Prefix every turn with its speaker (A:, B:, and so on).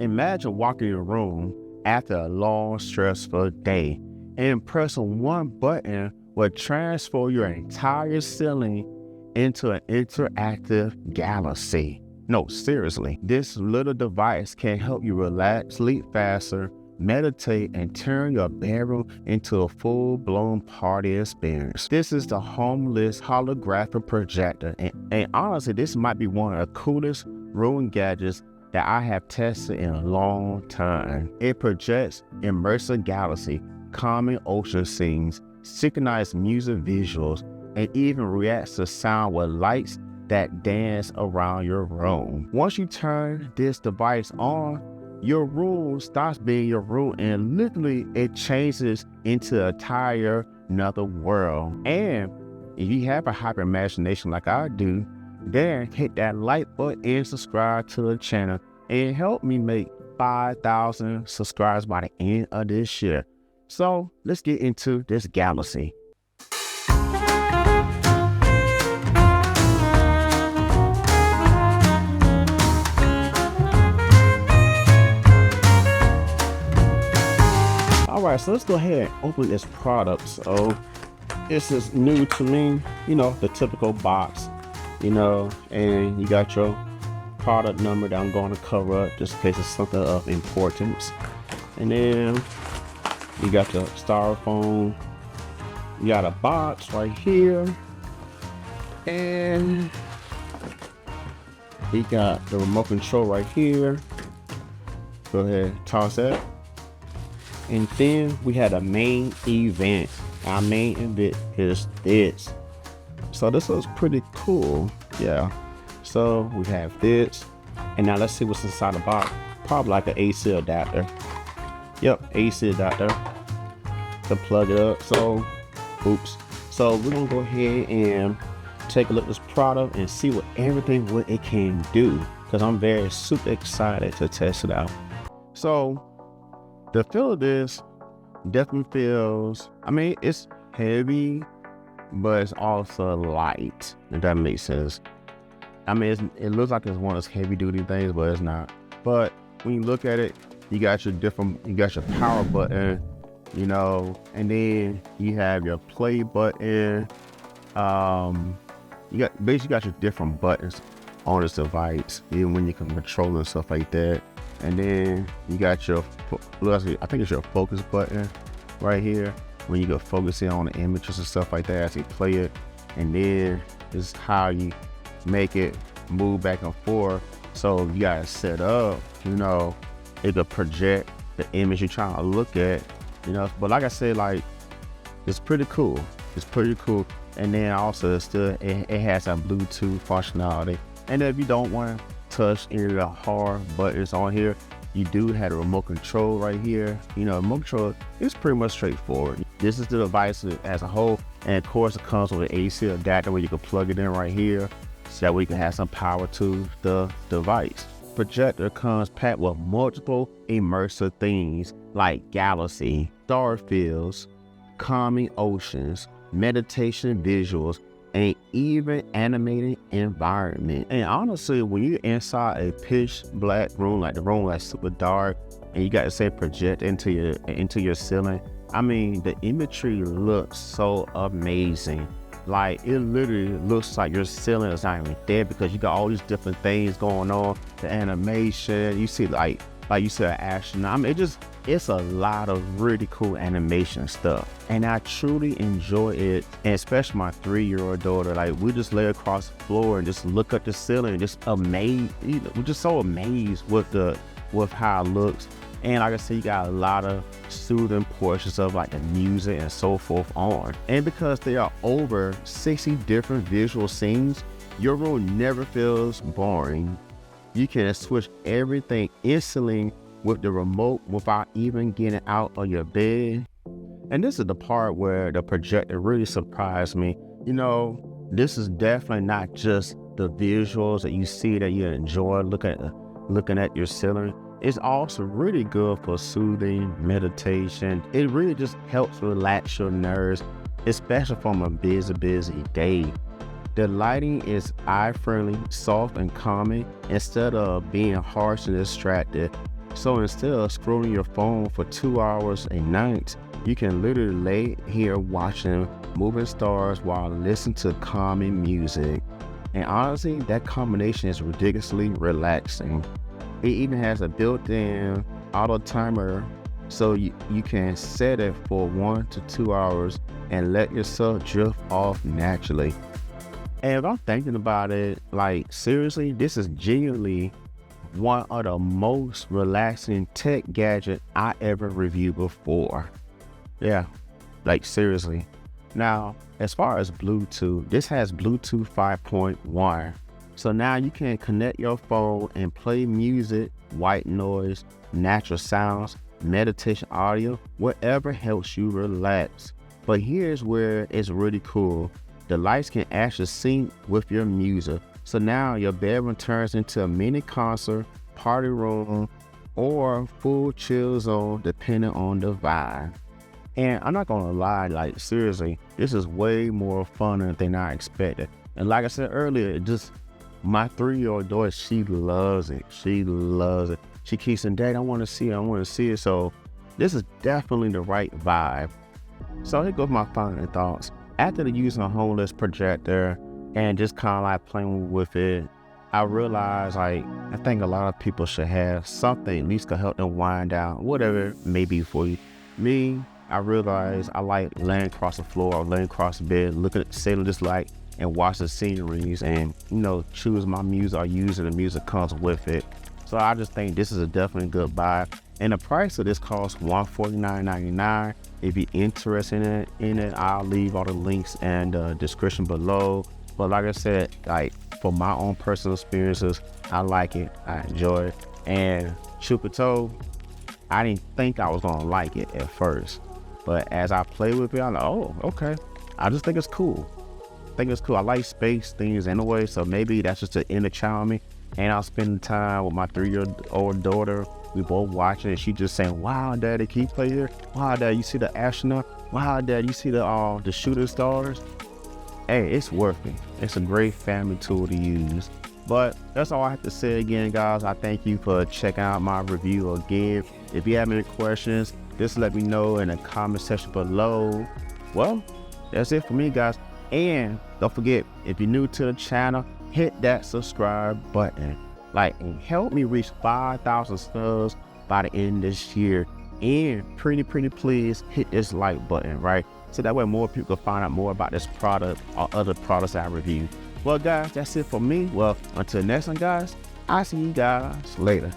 A: Imagine walking in a room after a long, stressful day and pressing one button will transform your entire ceiling into an interactive galaxy. No, seriously, this little device can help you relax, sleep faster, meditate, and turn your bedroom into a full-blown party experience. This is the Homelist holographic projector, and honestly, this might be one of the coolest room gadgets that I have tested in a long time. It projects immersive galaxy, calming ocean scenes, synchronized music visuals, and even reacts to sound with lights that dance around your room. Once you turn this device on, your room stops being your room and literally it changes into an entire another world. And if you have a hyper imagination like I do, then hit that like button and subscribe to the channel and help me make 5,000 subscribers by the end of this year. So let's get into this galaxy. All right, so let's go ahead and open this product. So this is new to me, the typical box, and you got your product number that I'm going to cover up just in case it's something of importance. And then you got the styrofoam, you got a box right here, and you got the remote control right here. Go ahead, toss that. And then we had a main event. Our main event is this. So this was pretty cool, yeah. So we have this, and now let's see what's inside the box. Probably like an AC adapter. Yep, AC adapter to plug it up. So, oops. So we're gonna go ahead and take a look at this product and see what it can do, because I'm super excited to test it out. So the feel of this definitely feels, it's heavy, but it's also light, if that makes sense. It looks like it's one of those heavy duty things, but it's not. But when you look at it, you got your power button, and then you have your play button. You got your different buttons on this device, even when you can control and stuff like that. And then you got your, I think it's your focus button right here, when you can focus in on the images and stuff like that as you play it. And then this is how you make it move back and forth. So you gotta set up, it could project the image you're trying to look at, But like I said, it's pretty cool. It's pretty cool. And then also it has a Bluetooth functionality. And if you don't want to touch any of the hard buttons on here, you do have a remote control right here. Remote control is pretty much straightforward. This is the device as a whole, and of course it comes with an AC adapter where you can plug it in right here, so that way you can have some power to the device. Projector comes packed with multiple immersive themes like galaxy, star fields, calming oceans, meditation visuals, and even animated environment. And honestly, when you're inside a pitch black room, like the room that's super dark, and you got to say project into your ceiling, the imagery looks so amazing. Like, it literally looks like your ceiling is not even there, because you got all these different things going on. The animation, you see like you said, action. It's a lot of really cool animation stuff, and I truly enjoy it. And especially my 3-year-old daughter, we just lay across the floor and just look at the ceiling and just amazed. We're just so amazed with how it looks. And like I said, you got a lot of soothing portions of the music and so forth on. And because there are over 60 different visual scenes, your room never feels boring. You can switch everything instantly with the remote without even getting out of your bed. And this is the part where the projector really surprised me. This is definitely not just the visuals that you see that you enjoy looking at your ceiling. It's also really good for soothing meditation. It really just helps relax your nerves, especially from a busy day. The lighting is eye-friendly, soft and calming, instead of being harsh and distracted. So instead of scrolling your phone for 2 hours a night, you can literally lay here watching moving stars while listening to calming music. And honestly, that combination is ridiculously relaxing. It even has a built-in auto timer, so you can set it for 1 to 2 hours and let yourself drift off naturally. And if I'm thinking about it, like seriously, this is genuinely one of the most relaxing tech gadget I ever reviewed before. Yeah, like seriously. Now, as far as Bluetooth, this has Bluetooth 5.1. So now you can connect your phone and play music, white noise, natural sounds, meditation audio, whatever helps you relax. But here's where it's really cool. The lights can actually sync with your music. So now your bedroom turns into a mini concert, party room, or full chill zone depending on the vibe. And I'm not gonna lie, like seriously, this is way more fun than I expected. And like I said earlier, my 3-year-old daughter, she loves it. She loves it. She keeps saying, Dad, I wanna see it. So this is definitely the right vibe. So here goes my final thoughts. After using a Homelist projector and just kind of like playing with it, I realized I think a lot of people should have something at least to help them wind down, whatever it may be for you. Me, I realized I like laying across the floor or laying across the bed, looking at the ceiling just like and watch the sceneries and choose my music or use the music comes with it. So I just think this is a definitely good buy. And the price of this costs $149.99. If you're interested in it, I'll leave all the links in the description below. But like I said, like for my own personal experiences, I like it, I enjoy it. And truth be told, I didn't think I was gonna like it at first. But as I play with it, I'm like, oh, okay. I just think it's cool. I like space things anyway, so maybe that's just the inner child in me. And I'll spend time with my 3-year-old daughter. We both watching, and she just saying, "Wow, Daddy, can you play here? Wow, Dad, you see the astronaut? Wow, Dad, you see the shooting stars?" Hey, it's worth it. It's a great family tool to use. But that's all I have to say again, guys. I thank you for checking out my review again. If you have any questions, just let me know in the comment section below. Well, that's it for me, guys. And don't forget, if you're new to the channel, hit that subscribe button. And help me reach 5,000 subs by the end of this year. And pretty please hit this like button, right? So that way more people can find out more about this product or other products I review. Well, guys, that's it for me. Well, until next time, guys, I'll see you guys later.